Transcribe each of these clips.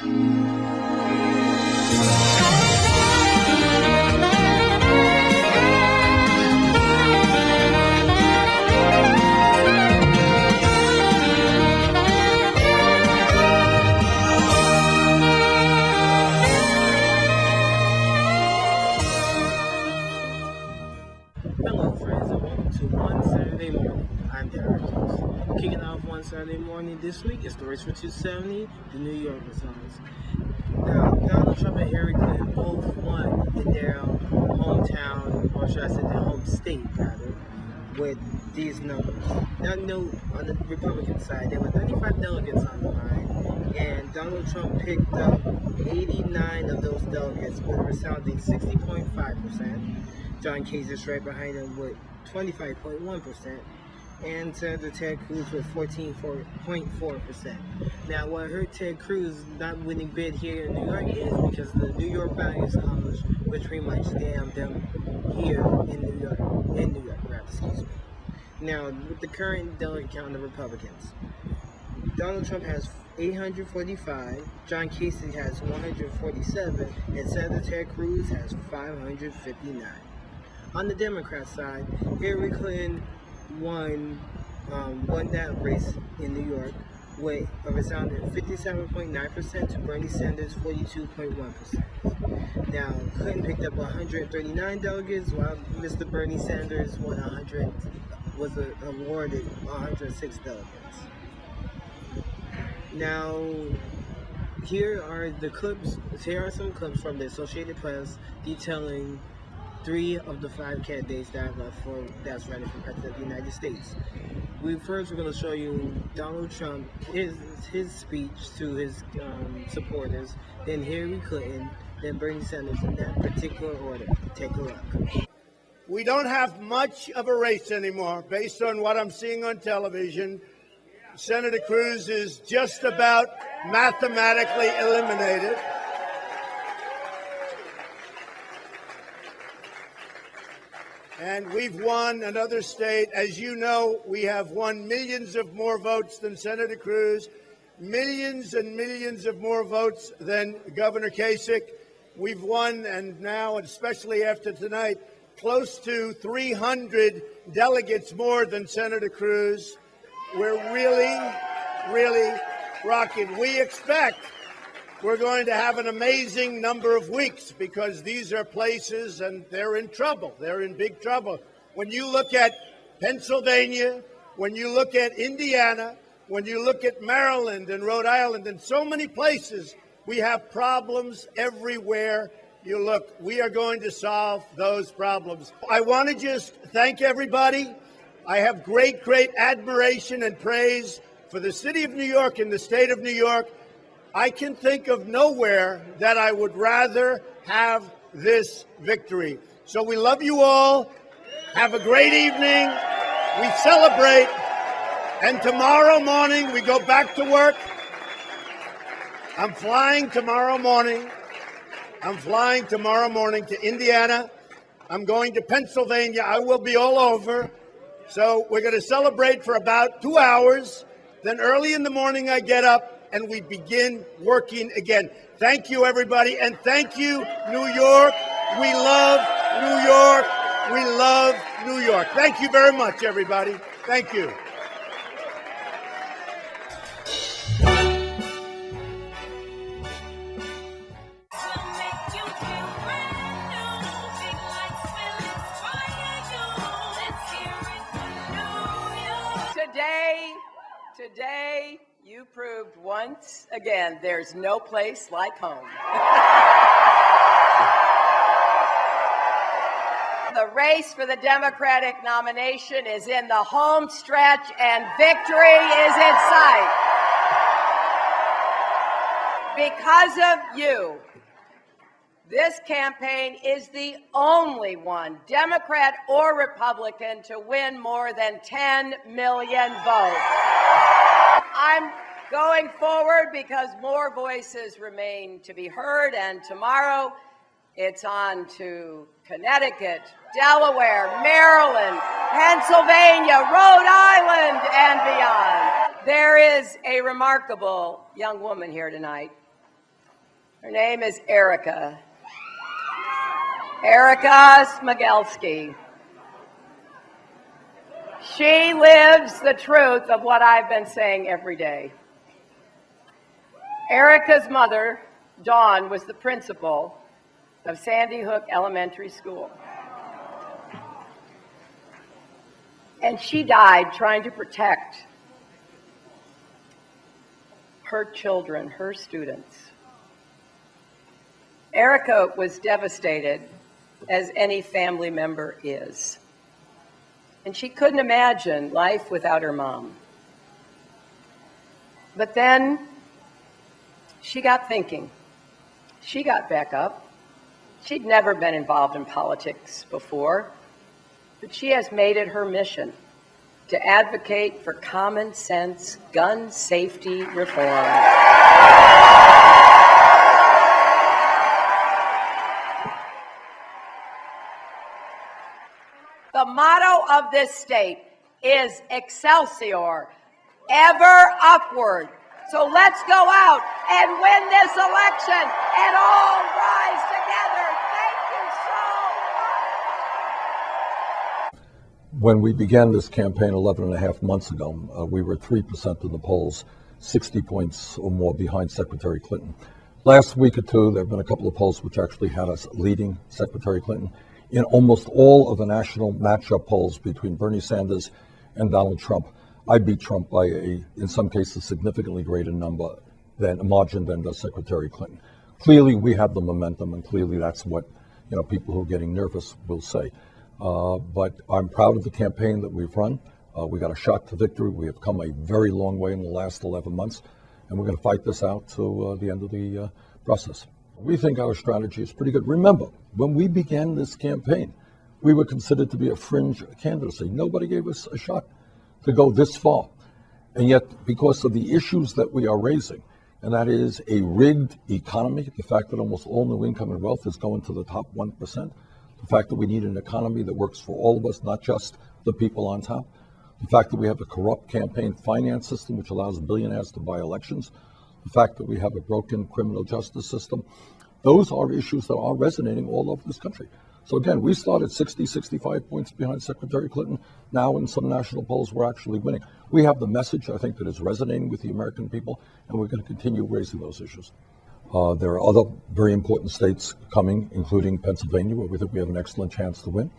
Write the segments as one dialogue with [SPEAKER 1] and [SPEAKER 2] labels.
[SPEAKER 1] Hello, friends, and welcome to One Saturday Morning. I'm Darrell Dukes. Kicking off one Saturday morning this week is the race for 270, the New York results. Now, Donald Trump and Hillary Clinton both won in their hometown, or should I say their home state, rather, with these numbers. Now, note on the Republican side, there were 35 delegates on the line, and Donald Trump picked up 89 of those delegates with a resounding 60.5%. John Kasich is right behind him with 25.1%, and Senator Ted Cruz with 14.4%. Now, what hurt Ted Cruz not winning bid here in New York is because the New York Values College, which pretty much damned them here in New York, excuse me. Now, with the current delegate count of the Republicans, Donald Trump has 845, John Kasich has 147, and Senator Ted Cruz has 559. On the Democrat side, Hillary Clinton won that race in New York with a resounding 57.9% to Bernie Sanders' 42.1%. Now, Clinton picked up 139 delegates, while Mr. Bernie Sanders was awarded 106 delegates. Now, here are some clips from the Associated Press detailing 3 of the 5 candidates that's running for president of the United States. We're going to show you Donald Trump, his speech to his supporters, then Hillary Clinton, then Bernie Sanders in that particular order. Take a look.
[SPEAKER 2] We don't have much of a race anymore. Based on what I'm seeing on television, Senator Cruz is just about mathematically eliminated. And we've won another state. As you know, we have won millions of more votes than Senator Cruz, millions and millions of more votes than Governor Kasich. We've won, and now, especially after tonight, close to 300 delegates more than Senator Cruz. We're really, really rocking. We expect we're going to have an amazing number of weeks because these are places and they're in trouble. They're in big trouble. When you look at Pennsylvania, when you look at Indiana, when you look at Maryland and Rhode Island and so many places, we have problems everywhere you look. We are going to solve those problems. I want to just thank everybody. I have great admiration and praise for the city of New York and the state of New York. I can think of nowhere that I would rather have this victory. So we love you all. Have a great evening. We celebrate. And tomorrow morning, we go back to work. I'm flying tomorrow morning to Indiana. I'm going to Pennsylvania. I will be all over. So we're going to celebrate for about 2 hours. Then early in the morning, I get up and we begin working again. Thank you, everybody. And thank you, New York. We love New York. We love New York. Thank you very much, everybody. Thank you.
[SPEAKER 3] Today, you proved once again there's no place like home. The race for the Democratic nomination is in the home stretch and victory is in sight. Because of you, this campaign is the only one, Democrat or Republican, to win more than 10 million votes. I'm going forward because more voices remain to be heard, and tomorrow it's on to Connecticut, Delaware, Maryland, Pennsylvania, Rhode Island, and beyond. There is a remarkable young woman here tonight Her name is Erica. Erica Smigelski. She lives the truth of what I've been saying every day. Erica's mother, Dawn, was the principal of Sandy Hook Elementary School. And she died trying to protect her children, her students. Erica was devastated, as any family member is. And she couldn't imagine life without her mom. But then she got thinking. She got back up. She'd never been involved in politics before, but she has made it her mission to advocate for common sense gun safety reform. The motto of this state is Excelsior, ever upward. So let's go out and win this election and all rise together. Thank you so much.
[SPEAKER 4] When we began this campaign 11 and a half months ago, we were 3% in the polls, 60 points or more behind Secretary Clinton. Last week or two, there have been a couple of polls which actually had us leading Secretary Clinton. In almost all of the national matchup polls between Bernie Sanders and Donald Trump, I beat Trump by in some cases, significantly greater margin than does Secretary Clinton. Clearly, we have the momentum, and clearly that's what people who are getting nervous will say. But I'm proud of the campaign that we've run. We got a shot to victory. We have come a very long way in the last 11 months, and we're going to fight this out to the end of the process. We think our strategy is pretty good. Remember, when we began this campaign, we were considered to be a fringe candidacy. Nobody gave us a shot to go this far. And yet, because of the issues that we are raising, and that is a rigged economy, the fact that almost all new income and wealth is going to the top 1%, the fact that we need an economy that works for all of us, not just the people on top, the fact that we have a corrupt campaign finance system which allows billionaires to buy elections, the fact that we have a broken criminal justice system, those are issues that are resonating all over this country. So again, we started 60, 65 points behind Secretary Clinton. Now in some national polls, we're actually winning. We have the message, I think, that is resonating with the American people, and we're going to continue raising those issues. There are other very important states coming, including Pennsylvania, where we think we have an excellent chance to win.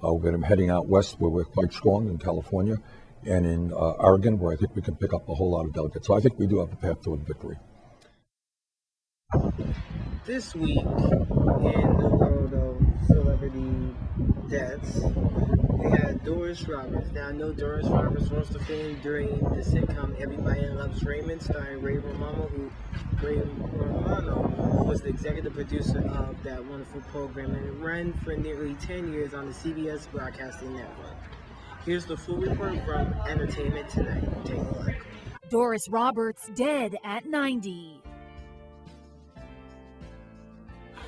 [SPEAKER 4] We're heading out west, where we're quite strong, in California, and in Oregon, where I think we can pick up a whole lot of delegates. So I think we do have a path toward victory.
[SPEAKER 1] This week, in the world of celebrity deaths, we had Doris Roberts. Now, I know Doris Roberts rose to fame during the sitcom Everybody Loves Raymond, starring Ray Romano, who was the executive producer of that wonderful program, and it ran for nearly 10 years on the CBS Broadcasting Network. Here's the full report from Entertainment Tonight. Take a look.
[SPEAKER 5] Doris Roberts dead at 90.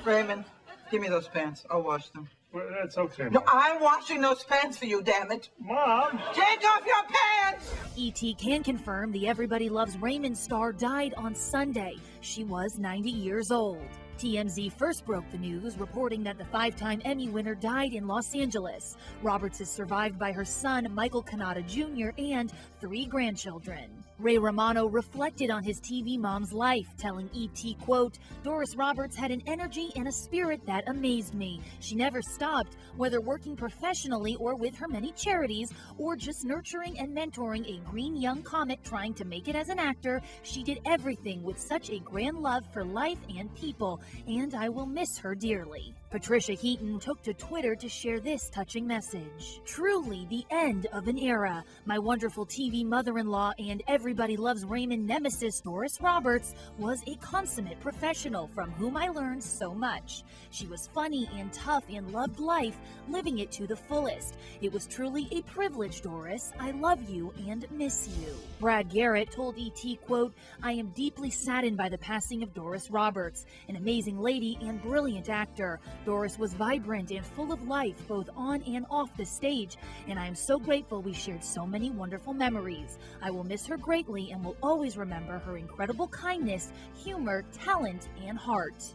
[SPEAKER 6] Raymond, give me those pants. I'll wash them.
[SPEAKER 7] Well, that's okay, Mom.
[SPEAKER 6] No, I'm washing those pants for you, damn it.
[SPEAKER 7] Mom!
[SPEAKER 6] Take off your pants!
[SPEAKER 5] E.T. can confirm the Everybody Loves Raymond star died on Sunday. She was 90 years old. TMZ first broke the news, reporting that the 5-time Emmy winner died in Los Angeles. Roberts is survived by her son, Michael Cannata Jr., and 3 grandchildren. Ray Romano reflected on his TV mom's life, telling E.T., quote, "Doris Roberts had an energy and a spirit that amazed me. She never stopped, whether working professionally or with her many charities, or just nurturing and mentoring a green young comet trying to make it as an actor. She did everything with such a grand love for life and people, and I will miss her dearly." Patricia Heaton took to Twitter to share this touching message. "Truly the end of an era. My wonderful TV mother-in-law and Everybody Loves Raymond nemesis Doris Roberts was a consummate professional from whom I learned so much. She was funny and tough and loved life, living it to the fullest. It was truly a privilege, Doris. I love you and miss you." Brad Garrett told E.T., quote, "I am deeply saddened by the passing of Doris Roberts, an amazing lady and brilliant actor. Doris was vibrant and full of life both on and off the stage, and I am so grateful we shared so many wonderful memories. I will miss her greatly and will always remember her incredible kindness, humor, talent, and heart.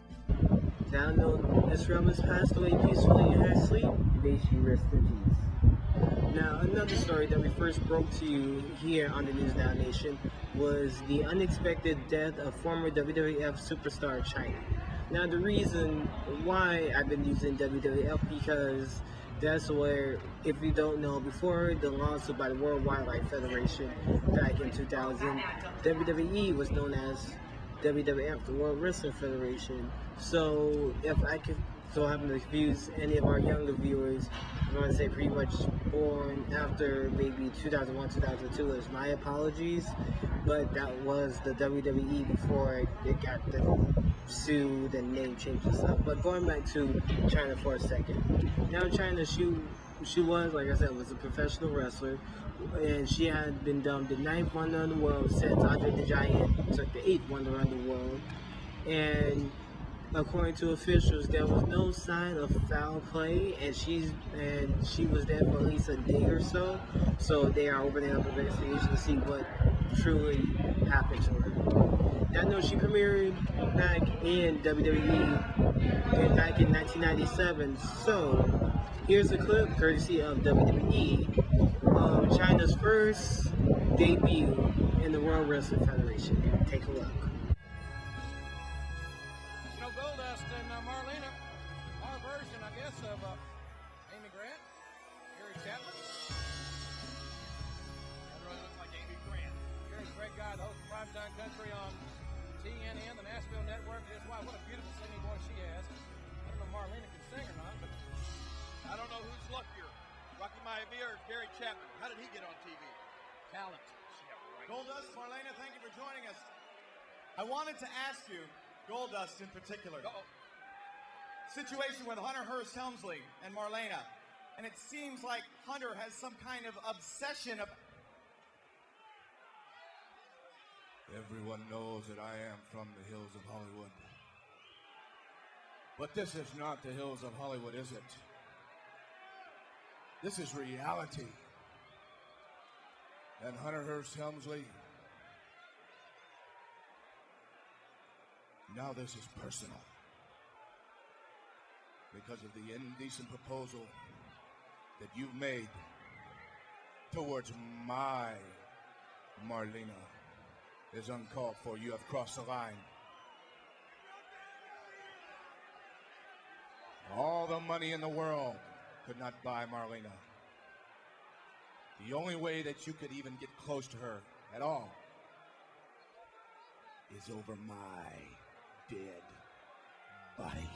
[SPEAKER 1] Now known Miss Ramos passed away peacefully in her sleep. May she rest in peace. Now, another story that we first broke to you here on the News Now Nation was the unexpected death of former WWF superstar China. Now, the reason why I've been using WWF because that's where, if you don't know, before the lawsuit by the World Wildlife Federation back in 2000, WWE was known as WWF, the World Wrestling Federation. So if I could so happen to confuse any of our younger viewers, I'm going to say pretty much born after maybe 2001, 2002, is my apologies. But that was the WWE before it got sued and name change and stuff. But going back to China for a second. Now China, she was, like I said, was a professional wrestler, and she had been dubbed the 9th wonder in the world since Andre the Giant took the 8th wonder in the world. And according to officials, there was no sign of foul play, and she was there for at least a day or so. So they are opening up an investigation to see what truly happened to her. Now, I know she premiered back in WWE back in 1997. So here's a clip, courtesy of WWE, of China's first debut in the World Wrestling Federation. Take a look.
[SPEAKER 7] Goldust and Marlena, our version, I guess, of Amy Grant, Gary Chapman. That really looks like Amy Grant. Gary's a great guy, the host of Primetime Country on TNN, the Nashville Network. That's why, what a beautiful singing voice she has. I don't know if Marlena can sing or not, but
[SPEAKER 8] I don't know who's luckier, Rocky Maivia or Gary Chapman. How did he get on TV?
[SPEAKER 7] talent.
[SPEAKER 9] Goldust, Marlena, thank you for joining us. I wanted to ask you, Goldust in particular, situation with Hunter Hearst Helmsley and Marlena, and it seems like Hunter has some kind of obsession of...
[SPEAKER 10] Everyone knows that I am from the hills of Hollywood. But this is not the hills of Hollywood, is it? This is reality. And Hunter Hearst Helmsley, now this is personal. Because of the indecent proposal that you've made towards my Marlena is uncalled for. You have crossed the line. All the money in the world could not buy Marlena. The only way that you could even get close to her at all is over my dead body.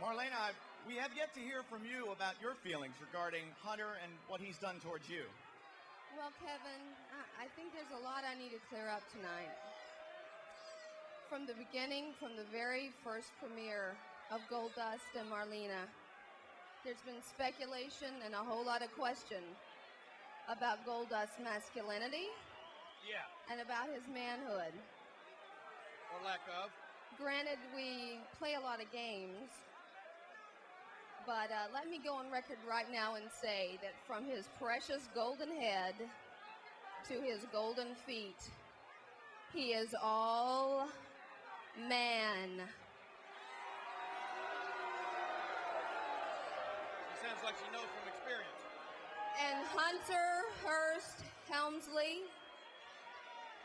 [SPEAKER 9] Marlena, we have yet to hear from you about your feelings regarding Hunter and what he's done towards you.
[SPEAKER 11] Well, Kevin, I think there's a lot I need to clear up tonight. From the beginning, from the very first premiere of Goldust and Marlena, there's been speculation and a whole lot of question about Goldust's masculinity and about his manhood.
[SPEAKER 8] Or lack of.
[SPEAKER 11] Granted, we play a lot of games, but let me go on record right now and say that from his precious golden head to his golden feet, he is all man.
[SPEAKER 8] She sounds like she knows from experience.
[SPEAKER 11] And Hunter Hearst Helmsley,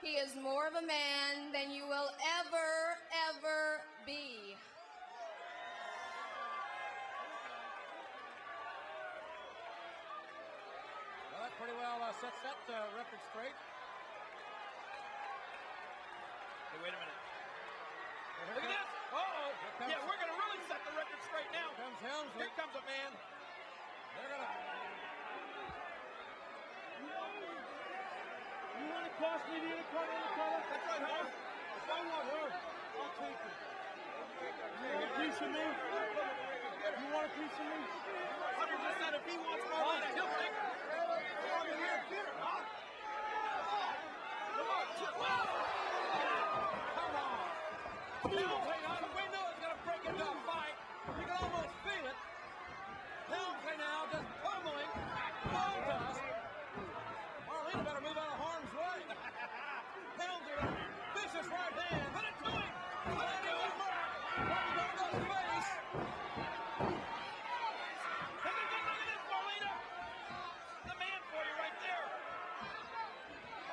[SPEAKER 11] he is more of a man than you will ever be.
[SPEAKER 7] Well, that pretty well sets that record straight.
[SPEAKER 8] Hey, wait a minute. Look at this! Uh-oh! Yeah, we're going to really set the record straight now.
[SPEAKER 7] Here comes Helmsley.
[SPEAKER 8] Here comes a man.
[SPEAKER 7] They're going to...
[SPEAKER 8] You want to cost me the Intercontinental title? That's right, huh? If I want her, I'll take it. You want a piece of me? You want a piece of me? Hunter just said if he wants Marlena, he'll take it. Come on, here, get her, huh? Come on, come on. Come on. Wait, no, it's going to break
[SPEAKER 7] almost feel it. Helmsley now just pummeling Goldust. Marlena better move out of harm's way. Helmsley, vicious right hand. Put it to him. Put it to him. Right in Goldust's face. Look at this, Marlena. The man for you right there.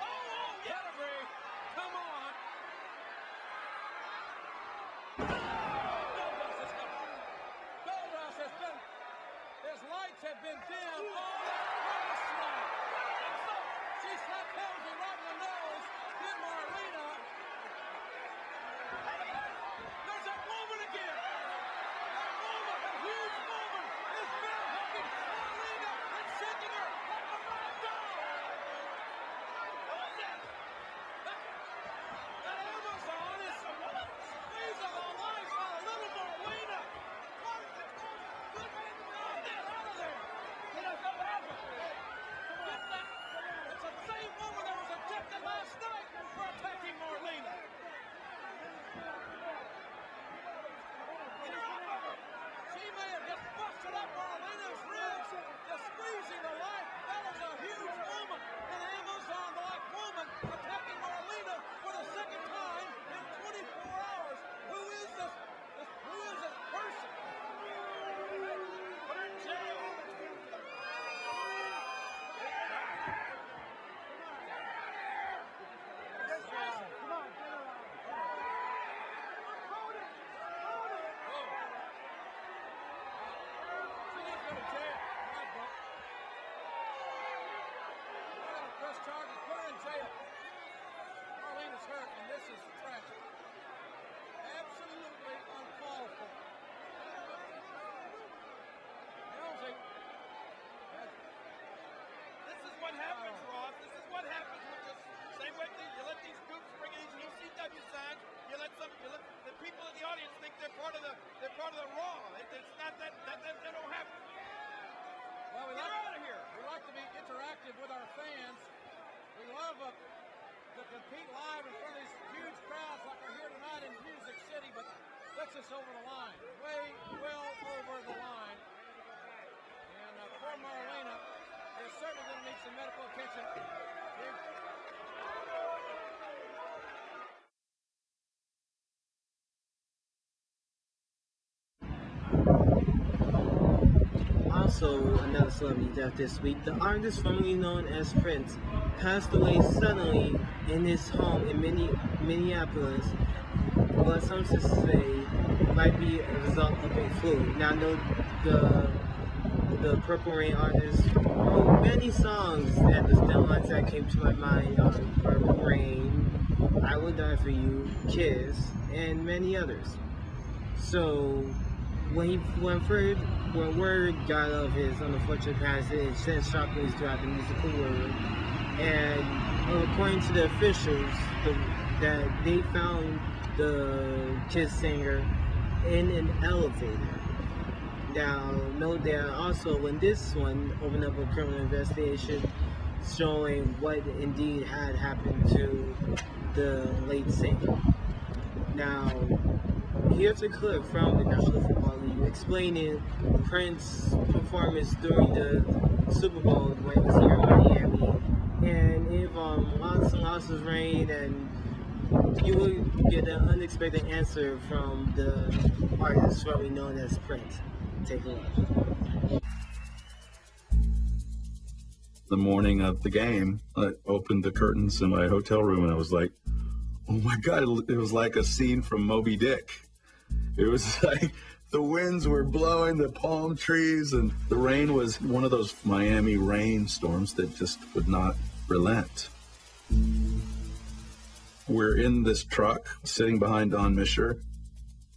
[SPEAKER 7] Oh, yeah. Pedigree. Come on. Goldust has been, his lights have been dimmed. Oh, what a slap. She slapped Helmsley right in the nose. Hit Marlena. There's that woman again. That woman, a huge woman, is bear hugging Marlena and shaking her like a rag doll. That Amazon is squeezing the life out of little Marlena. Get that out of there. What happened? Get that. It's the same woman that was ejected last night for attacking Marlena. She may have just busted up Marlena's ribs, just squeezing the life. That is a huge woman, an Amazon-like woman attacking Marlena for the second time in 24 hours. Who is this? Who is this person? Put her in jail. Come on, get her out. Hold it. Hold it. She needs to go to jail. Right, Buck. Press charges. Put her in jail. Marlena's hurt, and this is tragic. Absolutely uncalled for. Helmsley.
[SPEAKER 8] This is what happens, Ross. This is what happens with this. Same way you let these groups bring in these ECW signs. You let the people in the audience think they're part of the Raw. It's not that don't happen.
[SPEAKER 7] Well,
[SPEAKER 8] Get her out of here.
[SPEAKER 7] We like to be interactive with our fans. We love to compete live in front of these huge crowds like we're here tonight in Music City, but that's just over the line. Way well over the line. And poor Marlena is certainly going to need some medical attention.
[SPEAKER 1] Also, another celebrity death this week. The artist formerly known as Prince passed away suddenly in his home in Minneapolis. What some say might be a result of a flu. Now, I know the Purple Rain artist wrote many songs that the still lines that came to my mind are Purple Rain, I Will Die For You, Kiss, and many others. So, when word got of his unfortunate passing, it sent shockwaves throughout the musical world. And according to the officials, that they found the Kiss singer in an elevator. Now, note that also in this one opened up a criminal investigation showing what indeed had happened to the late singer. Now, here's a clip from the National Football League explaining Prince's performance during the Super Bowl when he was here in Miami. And it involved lots and lots of rain, and you will get an unexpected answer from the artist formerly known as Prince. Take a look.
[SPEAKER 12] The morning of the game, I opened the curtains in my hotel room and I was like, oh my God, it was like a scene from Moby Dick. It was like the winds were blowing the palm trees and the rain was one of those Miami rainstorms that just would not relent. We're in this truck sitting behind Don Misher.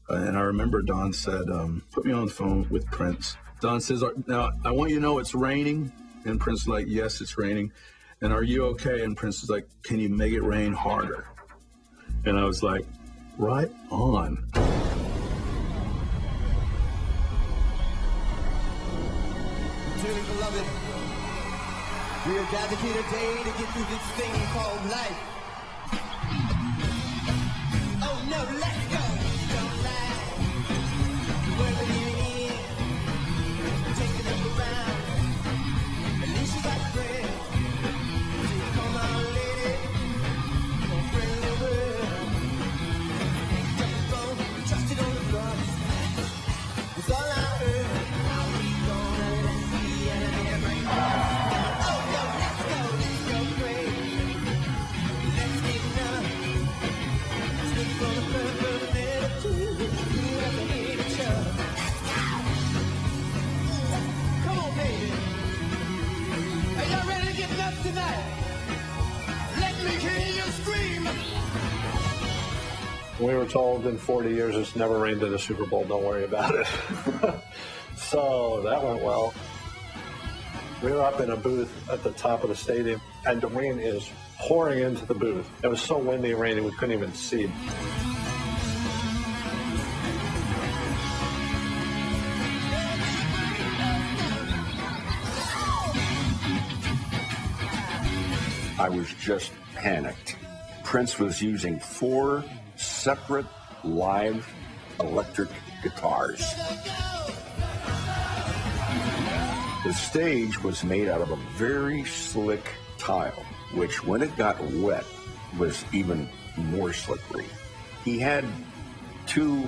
[SPEAKER 12] And I remember Don said, put me on the phone with Prince. Don says, now I want you to know it's raining. And Prince is like, yes, it's raining. And are you okay? And Prince is like, can you make it rain harder? And I was like, right on.
[SPEAKER 13] Dearly beloved, we are gathered here today to get through this thing called life. Oh no, let's go. Don't lie. We're living
[SPEAKER 14] We were told in 40 years it's never rained at a Super Bowl, don't worry about it. So that went well. We were up in a booth at the top of the stadium, and the rain is pouring into the booth. It was so windy and rainy we couldn't even see.
[SPEAKER 15] I was just panicked. Prince was using 4 separate live electric guitars. The stage was made out of a very slick tile, which when it got wet was even more slippery. He had 2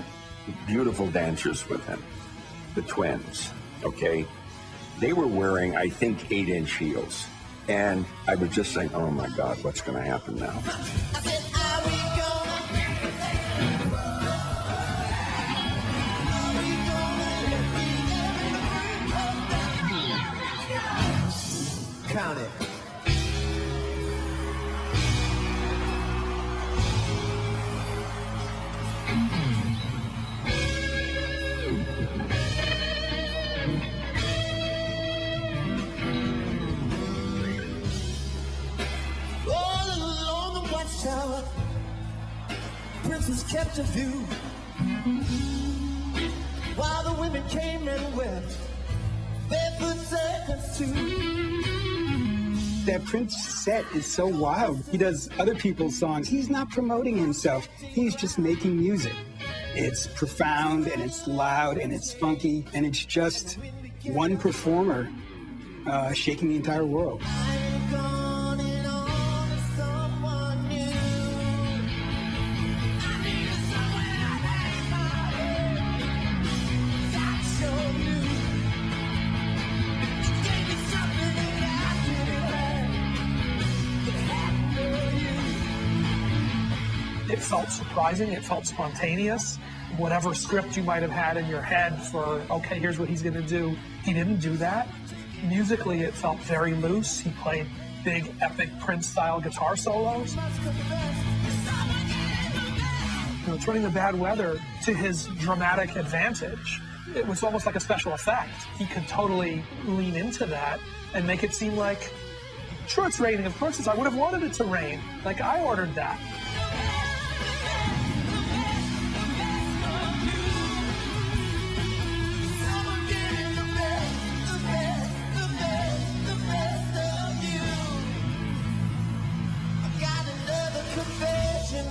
[SPEAKER 15] beautiful dancers with him, the twins, okay? They were wearing, I think, 8-inch heels. And I was just saying, oh my God, what's going to happen now?
[SPEAKER 13] Count it.
[SPEAKER 16] All along the watchtower, Prince was kept to view, while the women came and wept, barefoot seconds too.
[SPEAKER 17] That Prince set is so wild. He does other people's songs. He's not promoting himself. He's just making music. It's profound, and it's loud, and it's funky, and it's just one performer shaking the entire world.
[SPEAKER 18] It felt surprising, it felt spontaneous. Whatever script you might have had in your head for, okay, here's what he's gonna do, he didn't do that. Musically, it felt very loose. He played big, epic Prince-style guitar solos. You know, turning the bad weather to his dramatic advantage. It was almost like a special effect. He could totally lean into that and make it seem like, sure, it's raining, of course I would have wanted it to rain. Like, I ordered that.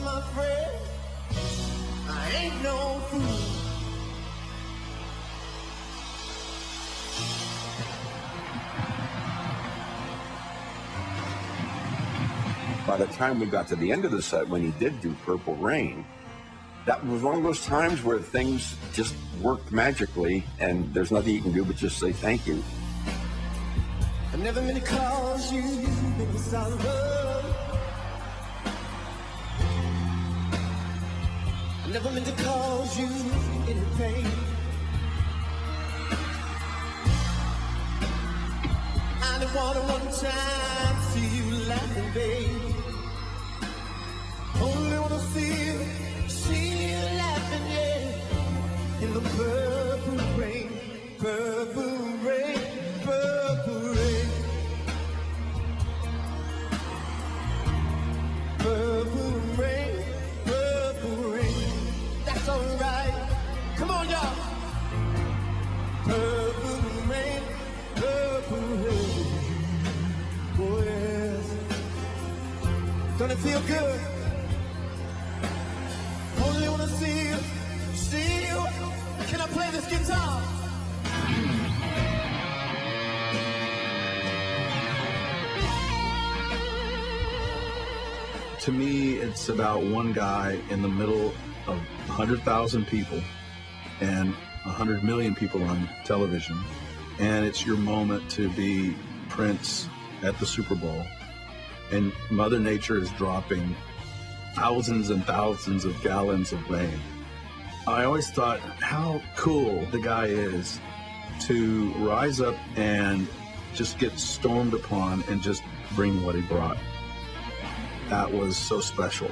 [SPEAKER 16] My friend, I ain't no fool.
[SPEAKER 15] By the time we got to the end of the set, when he did do Purple Rain, that was one of those times where things just worked magically, and there's nothing you can do but just say thank you.
[SPEAKER 16] I never meant to cause you any sorrow. I never meant to cause you any pain. I didn't want to one time see you laughing, babe. Only want to see you laughing, yeah. In the purple rain, purple rain, purple rain. Purple rain, purple rain. That's alright. Come on, y'all. Purple rain, purple rain. Oh, yes. Don't it feel good? Only wanna see you. Can I play this guitar?
[SPEAKER 12] To me, it's about one guy in the middle of 100,000 people and 100 million people on television. And it's your moment to be Prince at the Super Bowl. And Mother Nature is dropping thousands and thousands of gallons of rain. I always thought how cool the guy is to rise up and just get stormed upon and just bring what he brought. That was so special.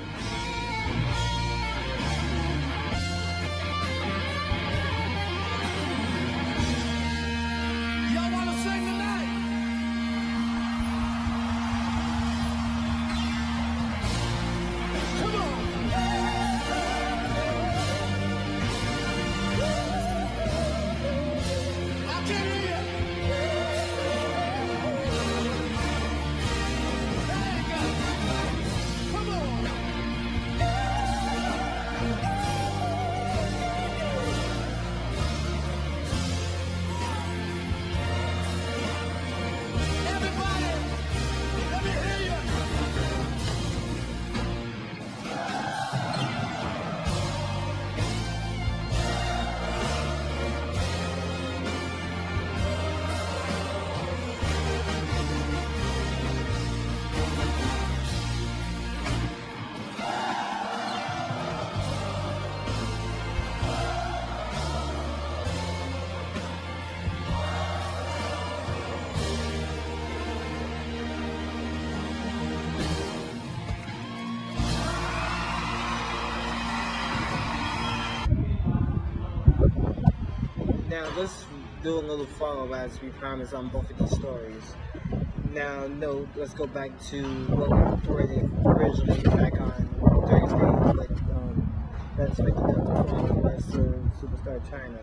[SPEAKER 1] Now let's do a little follow as we promised on both of these stories. Now, no, let's go back to what we reported originally back on Thursday with that's making up the wrestler superstar China.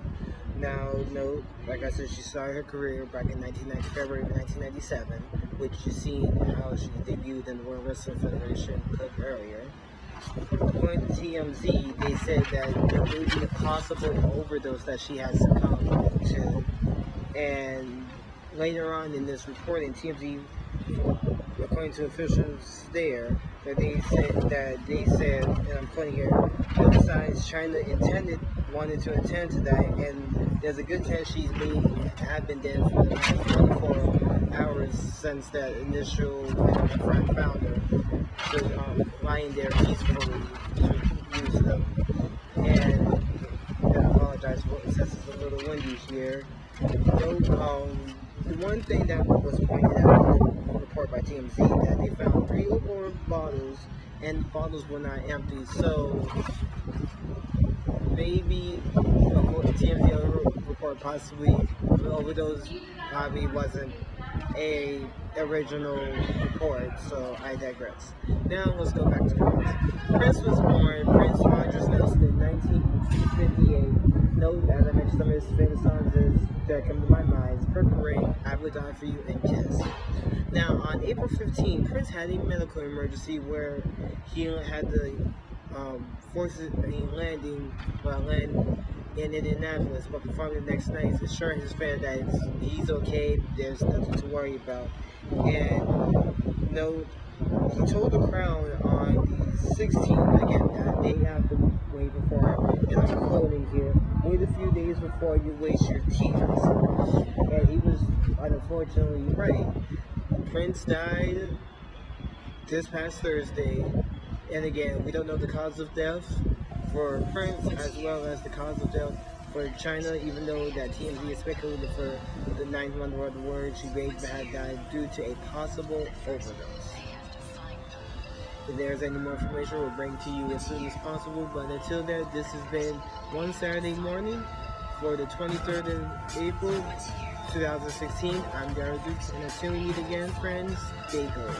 [SPEAKER 1] Now, no, like I said, she started her career back in February of 1997, which you seen how she debuted in the World Wrestling Federation clip earlier. According to TMZ, they said that there may be a possible overdose that she has succumbed to. And later on in this reporting, TMZ, according to officials there, that they said, and I'm quoting here, besides China wanted to attend to that, and there's a good chance she's have been dead for the last 24 hours since that initial found her, lying there peacefully to use them. And I apologize since it's a little windy here. The one thing that was pointed out in the report by TMZ that they found 3 or more bottles, and the bottles were not empty. So maybe TMZ report possibly the overdose probably wasn't a original report. So I digress. Now let's go back to Prince. Prince was born Prince Rogers Nelson in 1958. Note, as I mentioned, some of his famous songs that come to my mind is Purple Rain, I Would Die For You, and Kiss. Now, on April 15, Prince had a medical emergency where he had the forces landing in Indianapolis, but performing the next night, assuring his fans that he's okay, there's nothing to worry about. And he told the crowd on the 16th, again, that day after way before, and I'm quoting here, wait a few days before you waste your tears. And he was unfortunately right. Prince died this past Thursday, and again, we don't know the cause of death for Prince as well as the cause of death for China, even though that TMZ is speculated for the 9th wonder of the world, she may have died due to a possible overdose. If there's any more information, we'll bring to you as soon as possible. But until then, this has been One Saturday Morning for the 23rd of April, 2016. I'm Darrell Dukes, and until we meet again, friends, stay good.